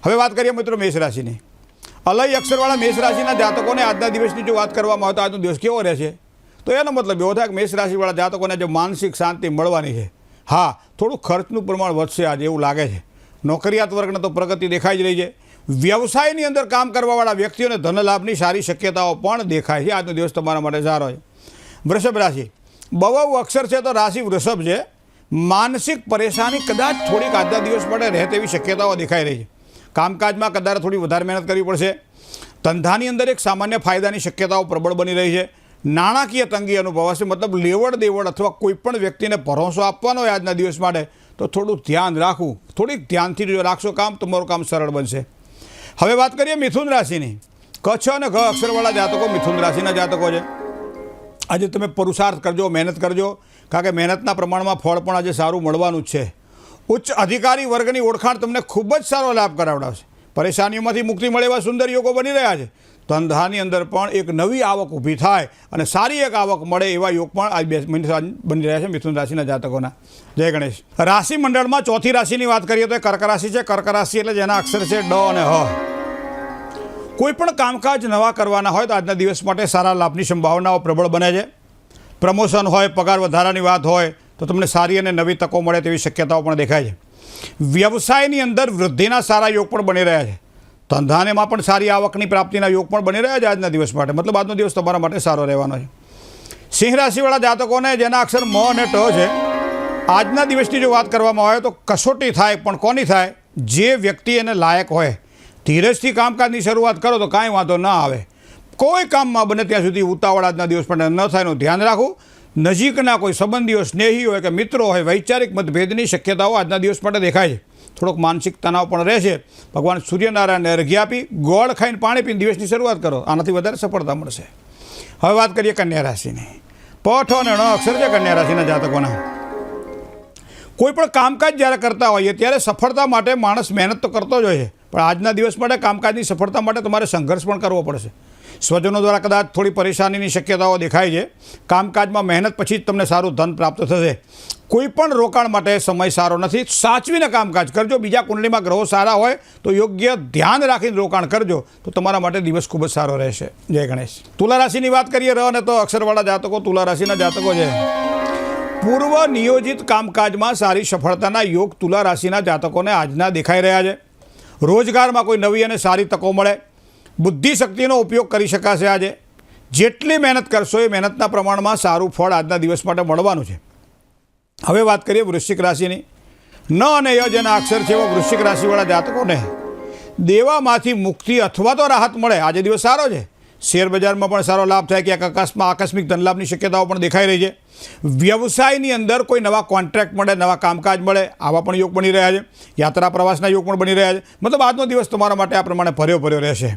હવે વાત કરીએ મિત્રો મેષ રાશિની. અલય અક્ષરવાળા મેષ રાશિના જાતકોને આજના દિવસની જો વાત કરવામાં આવે તો આજનો દિવસ કેવો રહેશે, તો એનો મતલબ એવો થાય કે મેષ રાશિવાળા જાતકોને જે માનસિક શાંતિ મળવાની છે. હા, થોડું ખર્ચનું પ્રમાણ વધશે આજે એવું લાગે છે. નોકરિયાત વર્ગને તો પ્રગતિ દેખાઈ જ રહી છે. વ્યવસાયની અંદર કામ કરવાવાળા વ્યક્તિઓને ધનલાભની સારી શક્યતાઓ પણ દેખાય છે. આજનો દિવસ તમારા માટે સારો છે. વૃષભ રાશિ, બહુ અક્ષર છે તો રાશિ વૃષભ છે. માનસિક પરેશાની કદાચ થોડીક આજના દિવસ માટે રહે તેવી શક્યતાઓ દેખાઈ રહી છે. કામકાજમાં કદાચ થોડી વધારે મહેનત કરવી પડશે. ધંધાની અંદર એક સામાન્ય ફાયદાની શક્યતાઓ પ્રબળ બની રહી છે. નાણાકીય તંગી અનુભવાશે, મતલબ લેવડ દેવડ અથવા કોઈપણ વ્યક્તિને ભરોસો આપવાનો હોય આજના દિવસ માટે તો થોડું ધ્યાન રાખવું. થોડીક ધ્યાનથી જો રાખશો કામ, તમારું કામ સરળ બનશે. હવે વાત કરીએ મિથુન રાશિની. કચ્છ અને ઘ અક્ષરવાળા જાતકો મિથુન રાશિના જાતકો છે. આજે તમે પુરુષાર્થ કરજો, મહેનત કરજો, કારણ કે મહેનતના પ્રમાણમાં ફળ પણ આજે સારું મળવાનું જ છે. ઉચ્ચ અધિકારી વર્ગની ઓળખાણ તમને ખૂબ જ સારો લાભ કરાવડાવશે. પરેશાનીઓમાંથી મુક્તિ મળે એવા સુંદર યોગો બની રહ્યા છે. ધંધાની અંદર પણ એક નવી આવક ઊભી થાય અને સારી એક આવક મળે એવા યોગ પણ આજ બની રહ્યા છે મિથુન રાશિના જાતકોના. જય ગણેશ. રાશિ મંડળમાં ચોથી રાશિની વાત કરીએ તો એ કર્ક રાશિ છે. કર્ક રાશિ એટલે જેના અક્ષર છે ડ અને હ. કોઈ પણ કામકાજ નવા કરવાના હોય તો આજના દિવસ માટે સારા લાભની સંભાવનાઓ પ્રબળ બને છે. પ્રમોશન હોય, પગાર વધારાની વાત હોય તો તમને સારી અને નવી તકો મળે તેવી શક્યતાઓ પણ દેખાય છે. વ્યવસાયની અંદર વૃદ્ધિના સારા યોગ પણ બની રહ્યા છે. ધંધાનેમાં પણ સારી આવકની પ્રાપ્તિના યોગ પણ બની રહ્યા છે આજના દિવસ માટે. મતલબ આજનો દિવસ તમારા માટે સારો રહેવાનો છે. સિંહ રાશિવાળા જાતકોને જેના અક્ષર મ અને ટ છે, આજના દિવસની જો વાત કરવામાં આવે તો કસોટી થાય, પણ કોની થાય? જે વ્યક્તિ એને લાયક હોય. ધીરજથી કામકાજની શરૂઆત કરો તો કાંઈ વાંધો ના આવે. કોઈ કામમાં બને ત્યાં સુધી ઉતાવળ આજના દિવસ માટે ન થાય એનું ધ્યાન રાખવું. નજીકના કોઈ સંબંધીઓ, સ્નેહી હોય કે મિત્રો હોય, વૈચારિક મતભેદની શક્યતાઓ આજના દિવસ માટે દેખાય છે. થોડોક માનસિક તણાવ પણ રહેશે. ભગવાન સૂર્યનારાયણને અર્ઘ્ય આપી, ગોળ ખાઈને પાણી પીને દિવસની શરૂઆત કરો, આનાથી વધારે સફળતા મળશે. હવે વાત કરીએ કન્યા રાશિની. પઠ અને ણ અક્ષર છે કન્યા રાશિના જાતકોના. કોઈ પણ કામકાજ જ્યારે કરતા હોઈએ ત્યારે સફળતા માટે માણસ મહેનત તો કરતો જ હોય છે, પણ આજના દિવસ માટે કામકાજની સફળતા માટે તમારે સંઘર્ષ પણ કરવો પડશે. સ્વજનો દ્વારા કદાચ થોડી પરેશાનીની શક્યતાઓ દેખાય છે. કામકાજમાં મહેનત પછી જ તમને સારું ધન પ્રાપ્ત થશે. કોઈ પણ રોકાણ માટે સમય સારો નથી. સાચવીને કામકાજ કરજો. બીજા કુંડળીમાં ગ્રહો સારા હોય તો યોગ્ય ધ્યાન રાખીને રોકાણ કરજો તો તમારા માટે દિવસ ખૂબ જ સારો રહેશે. જય ગણેશ. તુલા રાશિની વાત કરીએ. ર અને તો અક્ષરવાળા જાતકો તુલા રાશિના જાતકો છે. પૂર્વ નિયોજિત કામકાજમાં સારી સફળતાના યોગ તુલા રાશિના જાતકોને આજના દેખાઈ રહ્યા છે. રોજગારમાં કોઈ નવી અને સારી તકો મળે. બુદ્ધિશક્તિનો ઉપયોગ કરી શકાશે. આજે જેટલી મહેનત કરશો એ મહેનતના પ્રમાણમાં સારું ફળ આજના દિવસ માટે મળવાનું છે. હવે વાત કરીએ વૃશ્ચિક રાશિની. ન અને ય જેના અક્ષર છે એવા વૃશ્ચિક રાશિવાળા જાતકોને દેવામાંથી મુક્તિ અથવા તો રાહત મળે. આજે દિવસ સારો છે. શેર બજારમાં પણ સારો લાભ થાય. ક્યાંક આકસ્મિક ધનલાભની શક્યતાઓ પણ દેખાઈ રહી છે. વ્યવસાયની અંદર કોઈ નવા કોન્ટ્રાક્ટ મળે, નવા કામકાજ મળે, આવા પણ યોગ બની રહ્યા છે. યાત્રા પ્રવાસના યોગ પણ બની રહ્યા છે. મતલબ આજનો દિવસ તમારા માટે આ પ્રમાણે ભર્યો રહેશે.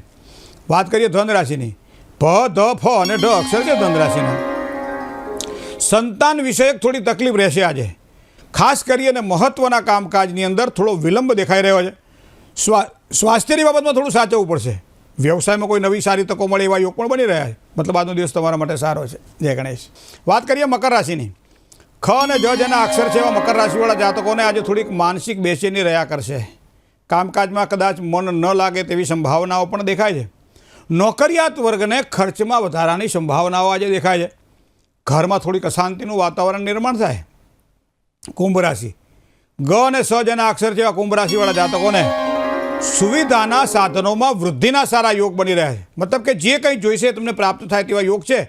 વાત કરીએ ધન રાશિની. ભ, ધ, ફ અને ઢ અક્ષર છે ધન રાશિના. સંતાન વિષયક થોડી તકલીફ રહેશે આજે. ખાસ કરીને મહત્ત્વના કામકાજની અંદર થોડો વિલંબ દેખાઈ રહ્યો છે. સ્વાસ્થ્યની બાબતમાં થોડું સાચવવું પડશે. વ્યવસાયમાં કોઈ નવી સારી તકો મળે એવા યોગ પણ બની રહ્યા છે. મતલબ આજનો દિવસ તમારા માટે સારો છે. જય ગણેશ. વાત કરીએ મકર રાશિની. ખ અને જ જેના અક્ષર છે એવા મકર રાશિવાળા જાતકોને આજે થોડીક માનસિક બેચેની રહ્યા કરશે. કામકાજમાં કદાચ મન ન લાગે તેવી સંભાવનાઓ પણ દેખાય છે. નોકરિયાત વર્ગને ખર્ચમાં વધારાની સંભાવનાઓ આજે દેખાય છે. ઘરમાં થોડીક અશાંતિનું વાતાવરણ નિર્માણ થાય. કુંભ રાશિ. ગ અને સ જેના અક્ષર છે એવા કુંભ રાશિવાળા જાતકોને સુવિધાના સાધનોમાં વૃદ્ધિના સારા યોગ બની રહ્યા છે. મતલબ કે જે કંઈ જોઈશે તમને પ્રાપ્ત થાય તેવા યોગ છે.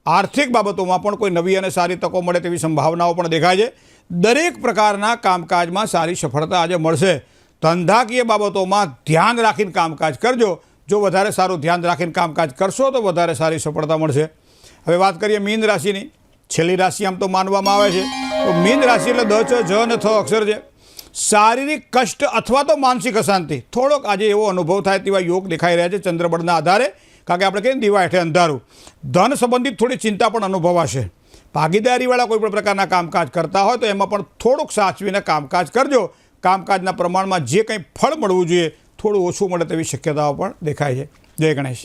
આર્થિક બાબતોમાં પણ કોઈ નવી અને સારી તકો મળે તેવી સંભાવનાઓ પણ દેખાય છે. દરેક પ્રકારના કામકાજમાં સારી સફળતા આજે મળશે. ધંધાકીય બાબતોમાં ધ્યાન રાખીને કામકાજ કરજો. જો વધારે સારું ધ્યાન રાખીને કામકાજ કરશો તો વધારે સારી સફળતા મળશે. હવે વાત કરીએ મીન રાશિની. છેલ્લી રાશિ આમ તો માનવામાં આવે છે. તો મીન રાશિ એટલે દ, ચ, જ અને થ અક્ષર છે. શારીરિક કષ્ટ અથવા તો માનસિક અશાંતિ થોડોક આજે એવો અનુભવ થાય તેવા યોગ દેખાઈ રહ્યા છે ચંદ્રબળના આધારે. કારણ કે આપણે કહીએ ને દીવા હેઠે અંધારું. ધન સંબંધિત થોડી ચિંતા પણ અનુભવાશે. ભાગીદારીવાળા કોઈ પણ પ્રકારના કામકાજ કરતા હોય તો એમાં પણ થોડુંક સાચવીને કામકાજ કરજો. કામકાજના પ્રમાણમાં જે કંઈ ફળ મળવું જોઈએ થોડું ઓછું મળે તેવી શક્યતાઓ પણ દેખાય છે. જય ગણેશ.